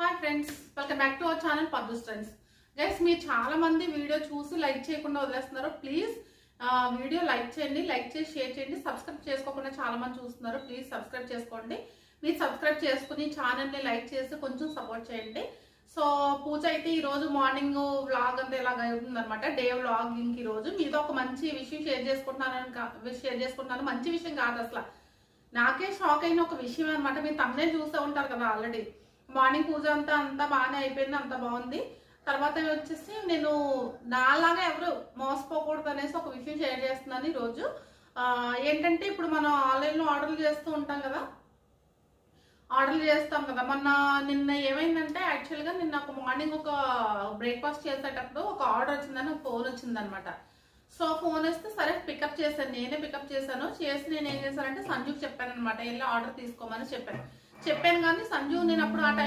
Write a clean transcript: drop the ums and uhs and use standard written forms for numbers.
Hi friends, welcome back to our channel పద్దుస్ friends. Guys, మీరు చాలా మంది వీడియో చూసి లైక్ చేయకుండా వదిలేస్తున్నారు. ప్లీజ్ వీడియో లైక్ చేయండి, లైక్ చేసి షేర్ చేయండి. సబ్స్క్రైబ్ చేసుకోకుండా చాలా మంది చూస్తున్నారు. ప్లీజ్ సబ్స్క్రైబ్ చేసుకోండి. మీరు సబ్స్క్రైబ్ చేసుకుని ఛానల్ని లైక్ చేసి కొంచెం సపోర్ట్ చేయండి. సో పూజ అయితే ఈ రోజు మార్నింగ్ వ్లాగ్ అంతా ఇలాగ అవుతుంది అనమాట. డే వ్లాగింగ్ ఈ రోజు మీతో ఒక మంచి విషయం షేర్ చేసుకుంటున్నాను. మంచి విషయం కాదు, అసలు నాకే షాక్ అయిన ఒక విషయం అనమాట. మీరు తమ్మునే చూస్తూ ఉంటారు కదా ఆల్రెడీ. మార్నింగ్ పూజ అంతా బాగానే అయిపోయింది, అంత బాగుంది. తర్వాత వచ్చేసి నేను నాలాగా ఎవరు మోసపోకూడదు అనేసి ఒక విషయం షేర్ చేస్తున్నాను ఈరోజు. ఏంటంటే ఇప్పుడు మనం ఆన్లైన్లో ఆర్డర్లు చేస్తూ ఉంటాం కదా, నిన్న ఏమైందంటే యాక్చువల్గా నిన్న ఒక మార్నింగ్ ఒక బ్రేక్ఫాస్ట్ చేసేటప్పుడు ఒక ఆర్డర్ వచ్చిందని ఒక ఫోన్ వచ్చిందనమాట. సో ఫోన్ వస్తే సరే పికప్ చేశాను, నేనే పికప్ చేశాను. నేను ఏం చేశానంటే సంజుకి చెప్పాను అనమాట, వెళ్ళి ఆర్డర్ తీసుకోమని చెప్పాను. కానీ సంజు నేను అప్పుడు ఆ టైం